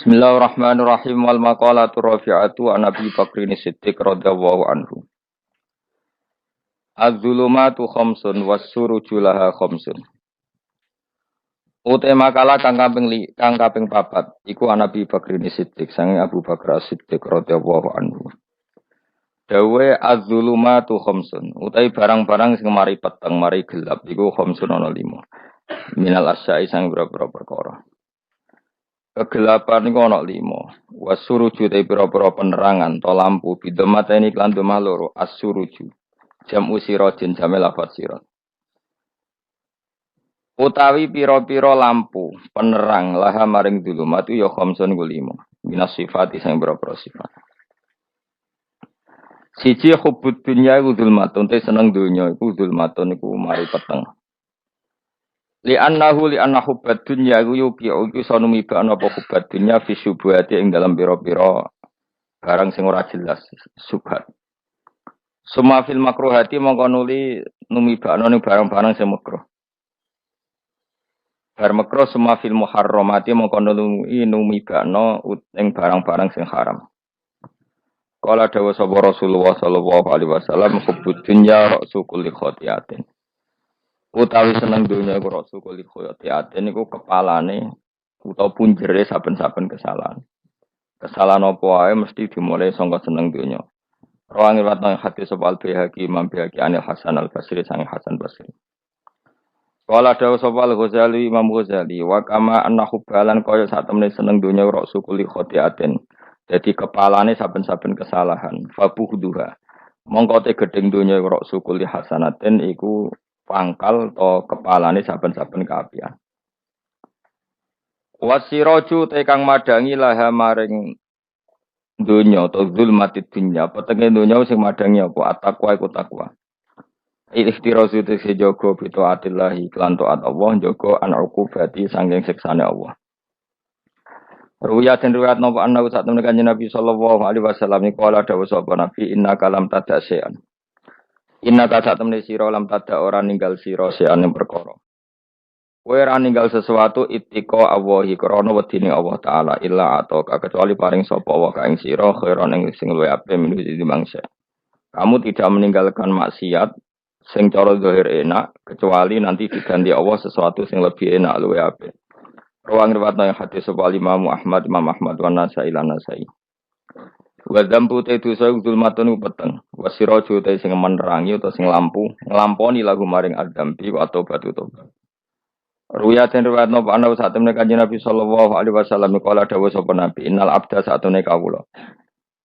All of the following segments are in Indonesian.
Bismillahirrahmanirrahim wal maqalatu rafi'atu an Abi Bakrin Siddiq radhiyallahu anhu. Az-zulumatu khamsun was-suruju laha khamsun. Ute makalah kang kaping papat iku an Abi Bakrin Siddiq sange Abu Bakar Siddiq radhiyallahu anhu. Dawe az-zulumatu khamsun. Utai barang-barang sing mari peteng mari gelap iku khamsun ana 5. Minal asya'i sang boro-boro perkara. Kegelapan iku ana 5. Wasuruju te pira-pira penerangan to lampu bidamateni klan domah loro as-suruju. Jam usirajin jame lafaz sirat. Utawi pira-pira lampu penerang laha maring dulumat ya khamsun ku 5. Minas sifat sing pira-pira sifat. Siji hubbud dunya iku zulmatun te seneng donya iku zulmatun iku mari peteng. Li anna hubbad dunya yuki iku sanumi ba ana apa hubbad dunya fi syubhati ing dalam pira-pira barang sing ora jelas subhat. Suma fil makruhati mongko nuli numibakno ning barang-barang sing makruh. Bar makruh suma fil muharramati mongko nuli numibakno ing barang-barang sing haram. Kala dawuh sapa Rasulullah sallallahu alaihi wasallam hubbud dunya ra'su kulli khati'atin. Utawi seneng donya iku ra'su kulli khati'atin iku kepalane utawa punjere saben-saben kesalahan. Kesalahan apa wae mesti dimulai saka seneng donya. Rawang riwayat nang hadis sapa Al-Baihaqi Imam Baihaqi Anil Hasan Al-Basri sang Hasan Basri. Kala dawuh sapa Al-Ghazali Imam Ghazali wa kama annahu balan kaya sak temene seneng donya ra'su kulli khati'atin. Jadi kepalane saben-saben kesalahan. Fabuhduha. Mongko te gedeng donya ra'su kulli hasanatin iku pangkal to kepalane saben-saben kaapian. Wasiraju te kang madangi laha maring dunya atau zulmatid dunya petenge dunya sing madangi apa at-taqwa iku takwa. Ikhtirazu te sejogo bito atillahi lan taat Allah jogo an uqubati sanging siksane Allah. Ruya den riwayat napa ana sak temene Kanjeng Nabi sallallahu alaihi wasallam niku ala dawuh sapa Nabi inna kalam tadasean. Inna ka sak temene sira lam tada ora ninggal sira seane perkara. Kowe ora ninggal sesuatu ittika Allahi krana wedine Allah taala illa atau kecuali paring sapa wa ka ing sira khairon ing sing luwih apik minuti dimangsa. Kamu tidak meninggalkan maksiat sing cara zahir enak kecuali nanti diganti Allah sesuatu sing lebih enak luwih apik. Ruang riwayat nang hadis sapa Imam Ahmad wa Nasai lan Nasai. Wa dzambu te dosa zulmatun peteng. Wasiraju te sing menerangi utawa sing lampu nglamponi lagu maring adzambi atau batu tobat. Ruya den riwayat napa ana sak temene Kanjeng Nabi sallallahu alaihi wasallam kala dawuh sapa Nabi innal abda satune kawula.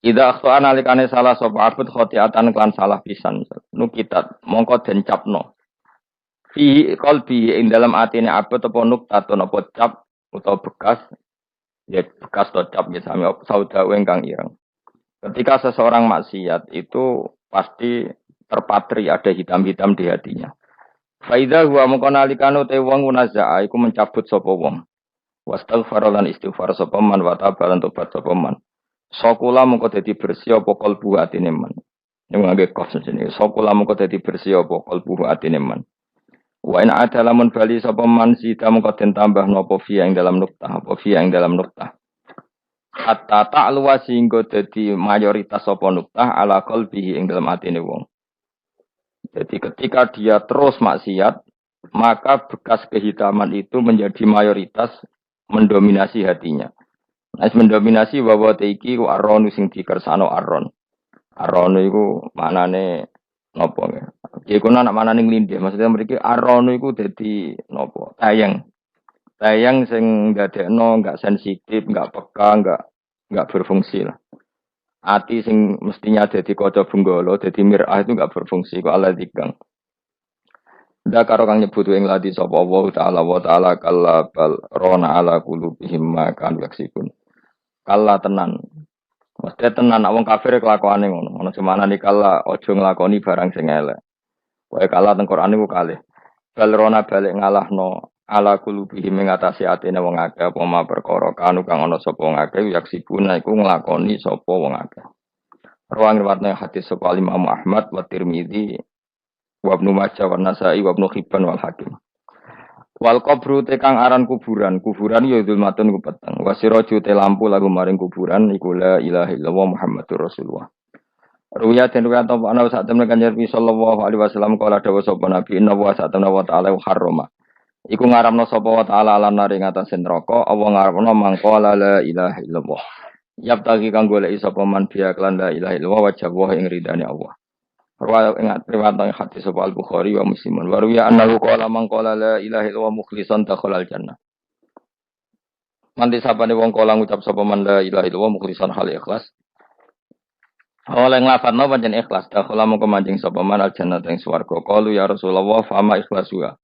Idza akhta analikane salah sapa abd khotiatan kan salah pisan nukitat mongko den capno. Fi qalbi ing dalam atine abd apa nuktatun apa cap utawa bekas ya bekas to cap ya sami saudawe ingkang ireng. Ketika seseorang maksiat itu pasti terpatri ada hitam-hitam di hatinya. Faidha huwa mongko nalikane te wong munazaa iku mencabut sapa wong. Wastaghfar lan istighfar sapa man wa tabalan tobat sapa man. Sakula mongko dadi bersih apa kalbu atine man. Ning ngangge kos jenenge sakula mongko dadi bersih apa kalbu atine man. Wa in adalamun bali sapa man sida mongko den tambah napa fi ing dalam nuktah apa fi ing dalam nuktah. Hatta ta'luwa sehingga dadi mayoritas sapa nuktah ala qalbihi ing dalam atine wong. Jadi ketika dia terus maksiat, maka bekas kehitaman itu menjadi mayoritas mendominasi hatinya. Nah, mendominasi bahwa teiki ku arronu sing dikersano arron. Arronu iku manane napa nggih? Iku anak manane nglindih. Maksudnya mriki arronu iku dadi napa? Tayang. Tayang sing ndadekno enggak sensitif, enggak peka, enggak berfungsi lah. Ati sing mestinya dadi kaca bunggala, dadi mirah itu enggak berfungsi kok ala dikang. Ndak karo kang nyebut ing ladi sapa Allah wa taala kalla bal rona ala qulubihim ma kan yaksibun. Kalla tenan. Mesti tenan wong kafir kelakuane ngono. Ono semana nih kalla aja nglakoni barang sing elek. Wae kalla teng Quran niku kalih. Bal rona balik ngalahno ala qulubihim ngatasi atine wong akeh apa ma perkara kanu kang ana sapa wong akeh yaksibuna iku nglakoni sapa wong akeh. Ruang riwayatna hadis sapa Imam Ahmad wa Tirmizi wa Ibnu Majah wa Nasa'i wa Ibnu Hibban wal Hakim. Wal qabru te kang aran kuburan, kuburan ya zulmatun ku peteng. Wasiraju te lampu lagu maring kuburan iku la ilaha illallah Muhammadur Rasulullah. Ruya den ruya ta ana sak temen kanjeng Nabi sallallahu alaihi wasallam kala dawuh sapa Nabi inna wa sak temen wa ta'ala harrama. Iku ngaramno sapa wa ta'ala alam nari ngatasé neraka apa ngaramno mangko la ilaha illallah. Yap tagi kang golek sapa man biya lan la ilaha illallah wajah wa ing ridane Allah. Rawa ingat riwayat hadis sapa Al-Bukhari wa Muslim. Wa ruya annahu qala man qala la ilaha illallah mukhlishan dakhala al-jannah. Manti sapane wong kala ngucap sapa man la ilaha illallah mukhlishan hal ikhlas. Oleh nglafadzno pancen ikhlas, dakhala mongko manjing sapa man al-jannah ing swarga. Qalu ya Rasulullah fama ikhlasuha.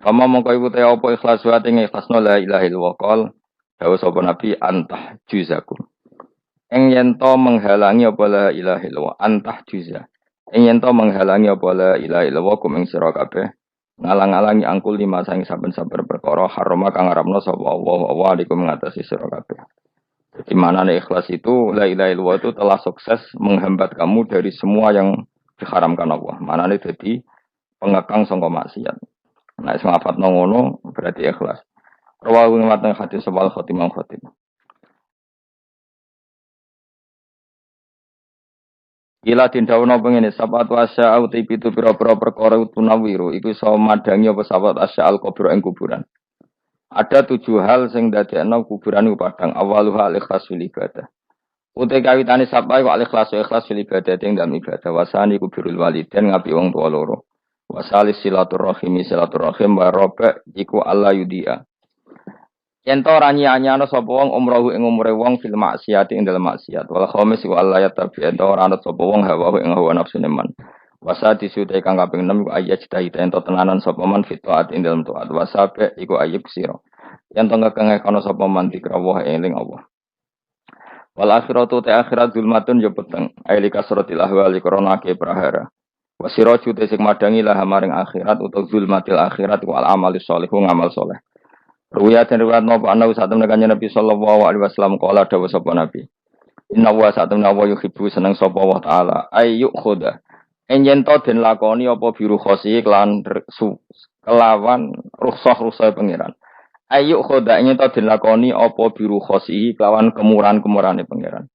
Fama mongko iku te apa ikhlasuha ing ikhlasno la ilaha illallah qol. Dawuh sapa Nabi antah juzakum. Ing yen to menghalangi apa la ilaha illallah antah juzah. Ing yen to menghalangi apa la ilaha illallah kum ing sira kabeh ngalang-alangi angkul lima saing saben-saben perkara harama kang ngaramno sapa Allah wa alikum ngatasi sira kabeh. Jadi mana ikhlas itu la ilaha illallah itu telah sukses menghambat kamu dari semua yang diharamkan Allah. Mana jadi pengekang sangka maksiat. Nah, sing ngapatno ngono berarti ikhlas. Rawahu ngewatan hadis sebal khotimah khotim. Gila tindawono pengene sabatu asya uti pitu pira-pira perkara tunawiru iku iso madangi apa sabat asya al kubur ing kuburan. Ada 7 hal sing dadekno kuburan iku padang awaluha al ikhlas fil ibadah. Uti kawitane sapa iku al ikhlas fil ibadah ing dalem ibadah wasani kubirul walidain ngapi wong tuwa loro. Wasalis silaturahim wa roba iku Allah yudia. Yen to ora nyanyana sapa wong umrohu ing umure wong fil maksiat ing dalem maksiat. Wal khamis wa Allah ya tabi yen to ora ana sapa wong hawa ing hawa nafsune man. Wasati sute kang kaping 6 iku ayat cita-cita ento tenanan sapa man fitaat ing dalem taat. Wasabe iku ayub sira. Yen to ngekenge kono sapa man dikrawuh eling Allah. Wal akhiratu ta akhirat zulmatun ya peteng. Aili kasratil ahwali korona ke prahara. Wasiraju te sing madangi lah maring akhirat utawa zulmatil akhirat wal amali sholihu ngamal saleh. Ruya den riwayat napa ana satemene kanjeng Nabi sallallahu alaihi wasallam kala dawuh sapa Nabi. Inna wa satemene wa yuhibbu seneng sapa wa taala ayyuk khoda. Enjen to den lakoni apa biru khosi kelawan rukhsah pangeran. Ayyuk khoda enjen to den lakoni apa biru khosi kelawan kemurahan-kemurahane pangeran.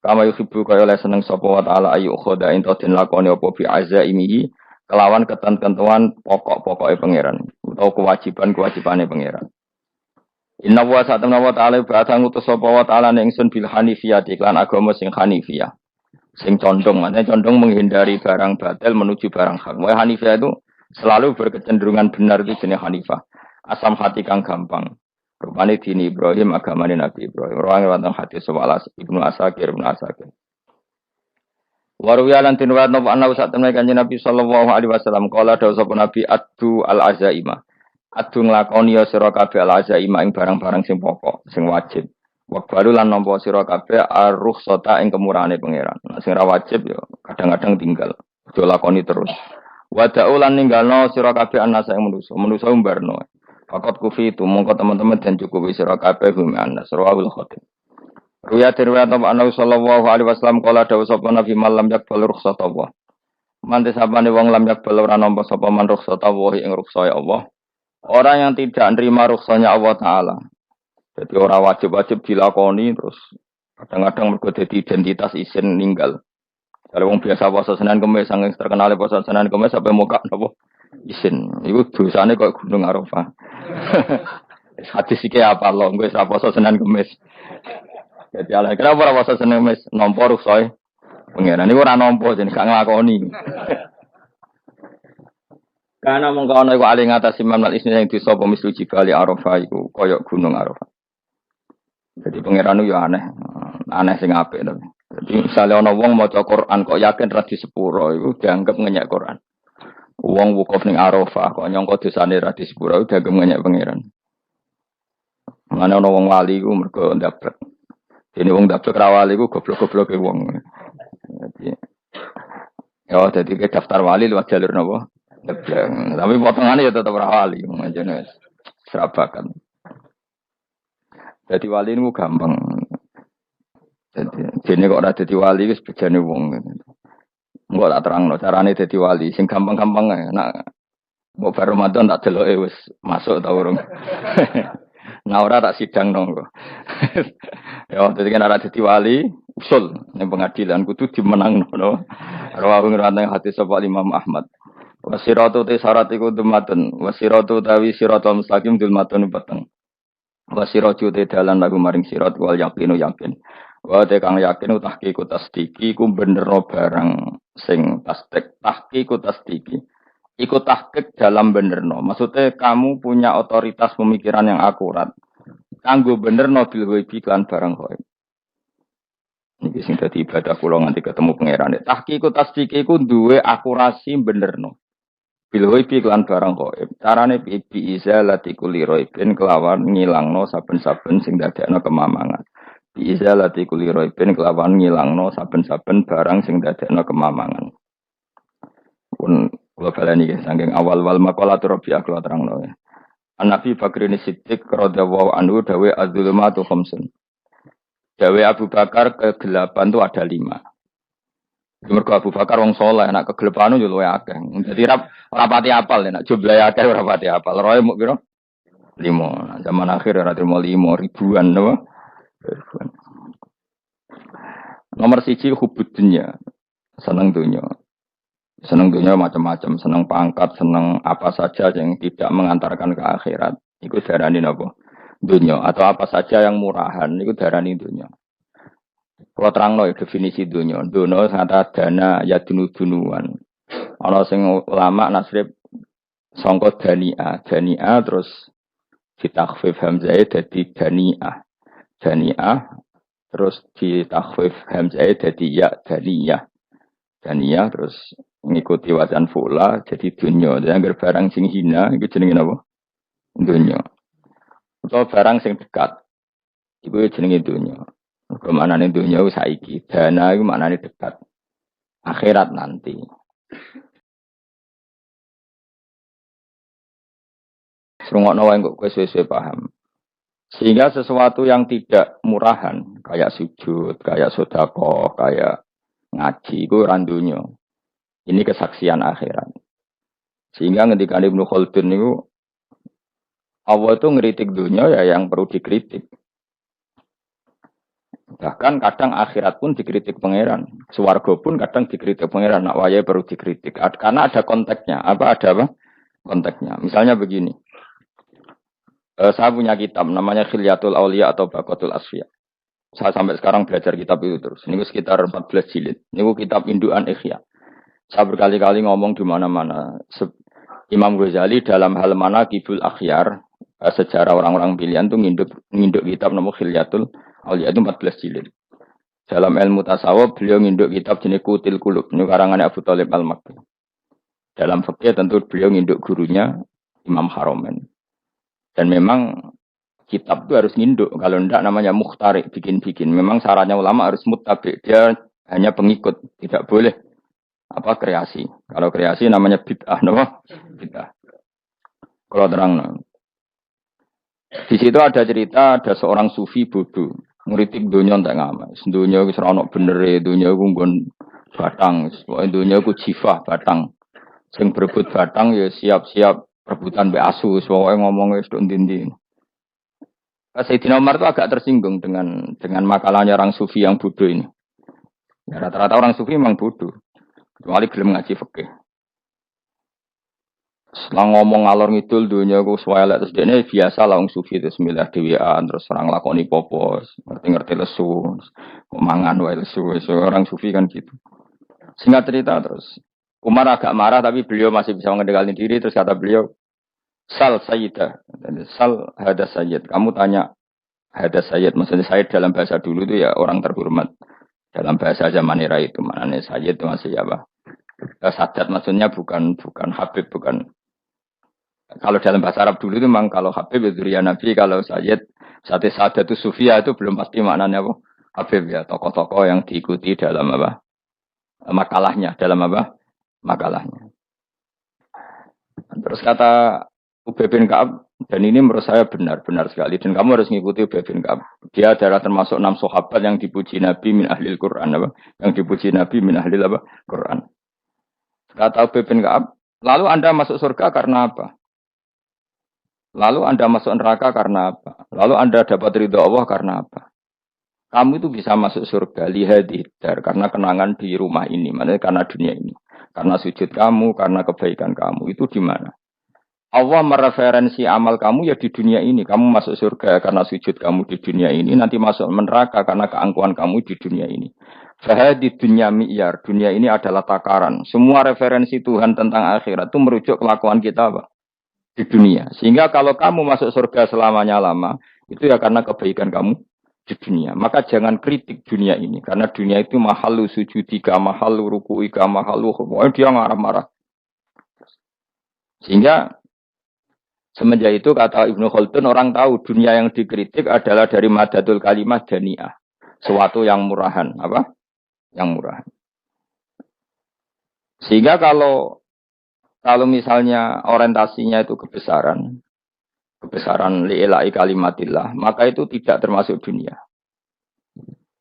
Kama yuhibbu kaya oleh seneng sapa wa taala ayyuk khoda ento den lakoni apa bi azaimihi kelawan ketentuan pokok-pokoke pangeran utawa kewajiban-kewajibane pangeran. Inna wa satamna wa ta'ala ba'atha ngutus sapa wa ta'ala ning ingsun bil hanifiyah iklan agama sing hanifiyah. Sing condong, maknanya condong menghindari barang batil menuju barang hak. Wa hanifiyah itu selalu berkecenderungan benar itu jenis hanifah. Asam hati kang gampang. Rupane dini Ibrahim agamane Nabi Ibrahim. Rawang wonten hadis sewalas Ibnu Asakir. Waruya lan tinwat napa ana sak temne kanjeng Nabi sallallahu alaihi wasallam kala dawuh sapa Nabi addu al azaima. Adu nglakoni ya sira kabeh al-azaima ing barang-barang sing pokok, sing wajib. Waqbalu lan nampa sira kabeh ar-rukhsata ing kemurahane pangeran. Nah, sing ora wajib ya kadang-kadang tinggal. Aja lakoni terus. Wa da'ulan ninggalno sira kabeh anasa ing manusa umbarno. Fakot kufi itu mongko teman-teman dan cukupi sira kabeh hum anas rawul khatim. Ruya riwayat Nabi sallallahu alaihi wasallam kala dawuh sapa Nabi malam yakbal rukhsata Allah. Mante sapane wong lam yakbal ora nampa sapa man rukhsata Allah ing rukhsah Allah. Orang yang tidak menerima rukhsahnya Allah Ta'ala. Jadi orang wajib-wajib dilakoni terus kadang-kadang mergo dadi identitas isin ninggal. Kalau wong biasa puasa Senin Kamis saking terkenal puasa Senin Kamis sampai muka napa isin. Iku dosane kok Gunung Arafah. Hadis iki apa lho kowe ora puasa Senin Kamis. Jadi ala kenapa ora puasa Senin Kamis nampa rukhsah pengenan niku ora nampa jenenge gak nglakoni. Karena mengkono iku ali ngatasi mamlal isni yang disapa mislu jibali Arafah iku kaya gunung Arafah. Jadi pangeran yo aneh sing apik to. Jadi misalnya ana wong maca Quran kok yakin ra di sepuro iku dianggap ngenyek Quran. Wong wukuf ning Arafah kok nyangka dosane ra di sepuro dianggap ngenyek pangeran. Mane ana wong wali iku mergo ndablek. Dene wong ndablek ra wali iku goblok-gobloke wong. Jadi ke daftar wali lewat jalur napa? Tapi potongannya ya tetap wali, macamnya serabakan. Jadi wali ini gampang. Jadi kok ada jadi wali wis bejane wong. Enggak tak terangno carane dadi wali, sing gampang-gampang ae. Mau bar Ramadan tak deloke wis masuk ta urung. Nah ora tak sidang nongko. Ya dadi kan ora dadi wali usul ning pengadilan kudu dimenangno no. Rawahu ngrawat hati sapa Imam Ahmad. Wasiratu te syarat iku dumatun. Wasiratu tawi siratal mustaqim dumatun peteng. Wasiratu te dalan lagu maring sirat wal yakinu yakin. Wa te kang yakin tahqiqu tasdiki ku benerno barang sing tasdik tahqiqu tasdiki. Iku tahqiq dalam benerno. Maksudnya kamu punya otoritas pemikiran yang akurat. Kanggo benerno bil ghaibi kan barang ghaib. Niki sing dadi ibadah kula nganti ketemu pangeran. Tahqiqu tasdiki ku duwe akurasi benerno. Bil ghaibi kan barang ghaib. Carane bi izalati kulli ghaibin kelawan ngilangno saben-saben sing dadekno kemamangan. Bi izalati kulli ghaibin kelawan ngilangno saben-saben barang sing dadekno kemamangan. Pun kula baleni nggih saking awal wal maqalatur Rabi'ah kula terangno ya. An-Nabi Bakrin Siddiq radhiyallahu anhu dawe az-zulumatu khamsun. Dawe Abu Bakar kegelapan itu ada 5. Mergo Abu Bakar wong saleh nek kegelapan yo luwih akeh. Dadi rapati apal nek jumlahe akeh ora rapati apal. Roe muk piro? 5. Zaman akhir ora trimo 5 ribuan napa? Ribuan. Nomor 1 hubud dunya. Seneng dunya. Seneng dunia macam-macam, seneng pangkat, seneng apa saja yang tidak mengantarkan ke akhirat. Itu darani napa? Dunia atau apa saja yang murahan itu darani dunia. Kalau terangno definisi dunia, dunia kata dana ya dunuan. Ana sing ulama nasrib sangka dania terus ditakhfif hamzah dadi daniah. Daniah terus ditakhfif hamzah dadi ya daniyah. Daniyah terus ngikuti wazan fula jadi dunya. Dan agar barang sing hina itu jenenge apa? Dunya. Atau barang sing dekat itu jenenge dunya. Kemanane dunya saiki, dana itu maknane dekat. Akhirat nanti. Srungokno wae kok kowe suwe-suwe paham. Sehingga sesuatu yang tidak murahan, kayak sujud, kayak sedekah, kayak ngaji itu randunya. Ini kesaksian akhirat. Sehingga ketika Ibnu Khaldun itu Allah itu ngeritik dunia ya yang perlu dikritik. Bahkan kadang akhirat pun dikritik pangeran. Swarga pun kadang dikritik pangeran. Nak waya perlu dikritik. Karena ada konteksnya. Apa ada apa? Konteksnya. Misalnya begini. Saya punya kitab namanya Khilyatul Auliya atau Baqatul Asfiya. Saya sampai sekarang belajar kitab itu terus. Ini sekitar 14 jilid. Ini kitab Induan Ikhya. Saya berkali-kali ngomong di mana-mana. Imam Ghazali dalam hal mana Kibul Akhyar, sejarah orang-orang pilihan itu nginduk kitab nama Khilyatul Auliya itu 14 jilid. Dalam ilmu tasawuf beliau nginduk kitab jenis Qutil Qulub, ini karangannya Abu Thalib Al-Makki. Dalam fikih tentu beliau nginduk gurunya Imam Haromen. Dan memang kitab itu harus nginduk, kalau tidak namanya mukhtarik, bikin-bikin. Memang syaratnya ulama harus muttabi, dia hanya pengikut, tidak boleh apa kreasi. Kalau kreasi namanya bid'ah, no? Bid'ah. Kalau terang, di situ ada cerita ada seorang sufi bodoh, ngritik dunia tak ngamal. Dunia wis ora ono benere, dunia ku nggon batang, dunia ku jifah batang. Sing berebut batang ya siap-siap rebutan mbek asu, pokoke ngomong wis tok ndi-ndi. Sayyidina Umar itu agak tersinggung dengan makalahnya orang sufi yang bodoh ini. Ya, rata-rata orang sufi memang bodoh. Kecuali belum ngaji fikih. Setelah ngomong ngalor ngidul dunia ku swelek terus dene biasa lah wong sufi terus milih dhewean terus orang lakoni popo, ngerti-ngerti lesu, mangan wae lesu. Orang sufi kan gitu. Singkat cerita terus Umar agak marah tapi beliau masih bisa mengendalikan diri terus kata beliau, "Sal sayyidah." Sal hada sayyid. Kamu tanya hada sayyid. Maksudnya sayyid dalam bahasa dulu itu ya orang terhormat. Dalam bahasa zaman era itu maknanya sayyid itu masih apa? Sadat maksudnya bukan habib, bukan. Kalau dalam bahasa Arab dulu itu memang kalau habib itu ya Nabi, kalau sayyid sadat itu sufia itu belum pasti maknanya apa? Habib ya, tokoh-tokoh yang diikuti dalam apa? Makalahnya, dalam apa? Makalahnya. Terus kata Ubay bin Ka'ab, dan ini menurut saya benar sekali. Dan kamu harus mengikuti Ubay bin Ka'ab. Dia adalah termasuk 6 sahabat yang dipuji Nabi min ahlil Quran. Apa? Yang dipuji Nabi min ahlil apa? Quran. Kata Ubay bin Ka'ab, Lalu Anda masuk surga karena apa? Lalu Anda masuk neraka karena apa? Lalu Anda dapat ridho Allah karena apa? Kamu itu bisa masuk surga lihat karena kenangan di rumah ini, maksudnya karena dunia ini. Karena sujud kamu, karena kebaikan kamu. Itu di mana? Allah mereferensi amal kamu ya di dunia ini. Kamu masuk surga karena sujud kamu di dunia ini. Nanti masuk neraka karena keangkuhan kamu di dunia ini. Fahadi dunia mi'yar. Dunia ini adalah takaran. Semua referensi Tuhan tentang akhirat itu merujuk kelakuan kita apa? Di dunia. Sehingga kalau kamu masuk surga selamanya lama, itu ya karena kebaikan kamu di dunia. Maka jangan kritik dunia ini. Karena dunia itu mahalu sujudika, mahalu ruku'ika, mahalu khumu'ah. Dia marah-marah. Sehingga semenjak itu kata Ibnu Khaldun orang tahu dunia yang dikritik adalah dari madatul kalimat dani'ah. Suatu yang murahan. Apa? Yang murahan. Sehingga kalau misalnya orientasinya itu kebesaran li'ilai kalimatillah, maka itu tidak termasuk dunia.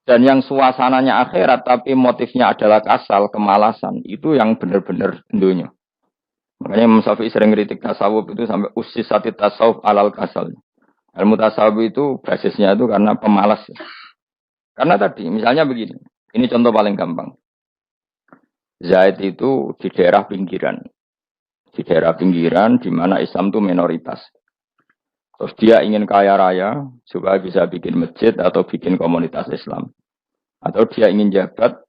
Dan yang suasananya akhirat tapi motifnya adalah kasal, kemalasan, itu yang benar-benar dunia. Makanya Imam Syafi'i sering kritik tasawuf itu sampai usis sati tasawuf alal kasal. Ilmu tasawuf itu basisnya itu karena pemalas. Karena tadi misalnya begini, ini contoh paling gampang. Zaid itu di daerah pinggiran. Di daerah pinggiran di mana Islam itu minoritas. Terus dia ingin kaya raya supaya bisa bikin masjid atau bikin komunitas Islam. Atau dia ingin jabat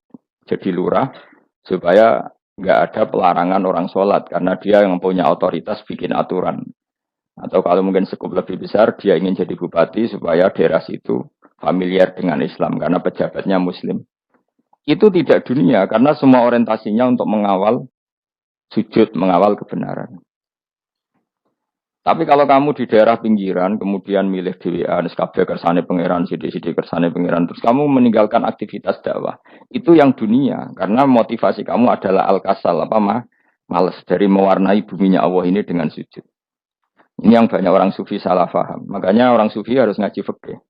jadi lurah supaya nggak ada pelarangan orang sholat karena dia yang punya otoritas bikin aturan. Atau kalau mungkin skup lebih besar, dia ingin jadi bupati supaya daerah situ familiar dengan Islam karena pejabatnya Muslim. Itu tidak dunia karena semua orientasinya untuk mengawal sujud, mengawal kebenaran. Tapi kalau kamu di daerah pinggiran, kemudian milih DWA, kabeh kersane pangeran, sidik-sidik kersane pangeran, terus kamu meninggalkan aktivitas dakwah, itu yang dunia, karena motivasi kamu adalah al-kasal, malas dari mewarnai buminya Allah ini dengan sujud. Ini yang banyak orang sufi salah paham. Makanya orang sufi harus ngaji fikih.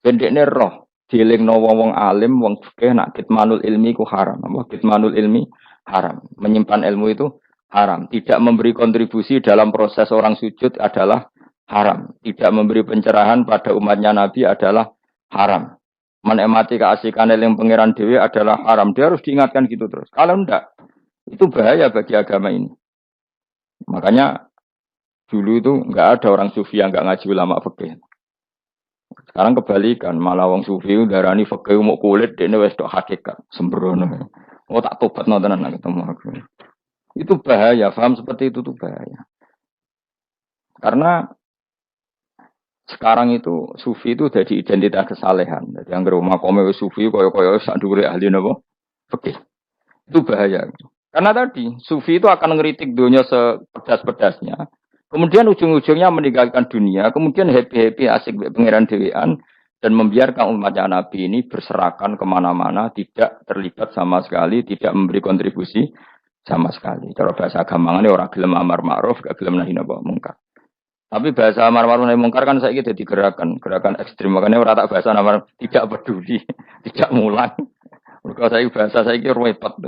Bendekne roh, dilingno wong alim, wong fikih nak kitmanul ilmi ku haram. Kitmanul ilmi haram. Menyimpan ilmu itu haram. Tidak memberi kontribusi dalam proses orang sujud adalah haram. Tidak memberi pencerahan pada umatnya Nabi adalah haram. Menikmati keasikan yang pangeran dewi adalah haram. Dia harus diingatkan gitu terus. Kalau enggak, itu bahaya bagi agama ini. Makanya dulu itu enggak ada orang sufi yang enggak ngaji ulama fikih. Sekarang kebalikan, malah wong sufi darani fikih mau kulit dene wis tok hakikat, sembrono. Oh tak tobat nonton ketemu aku. Itu bahaya, paham seperti itu tuh bahaya. Karena sekarang itu sufi itu jadi identitas kesalehan. Jadi yang rumah kome sufi koyo-koyo sak dhuwure ahli napa? Fikih. Itu bahaya. Karena tadi sufi itu akan ngeritik dunia sepedas-pedasnya. Kemudian ujung-ujungnya meninggalkan dunia, kemudian happy-happy asik pangeran dewean dan membiarkan umatnya Nabi ini berserakan kemana-mana, tidak terlibat sama sekali, tidak memberi kontribusi sama sekali. Cara bahasa gampangane ora gelem amar ma'ruf, gak gelem nahi mungkar. Tapi bahasa amar ma'ruf nahi mungkar kan saiki dadi gerakan ekstrem. Makanya ora tak bahasa amar tidak peduli, tidak mulang. Mergo saiki bahasa saiki repot.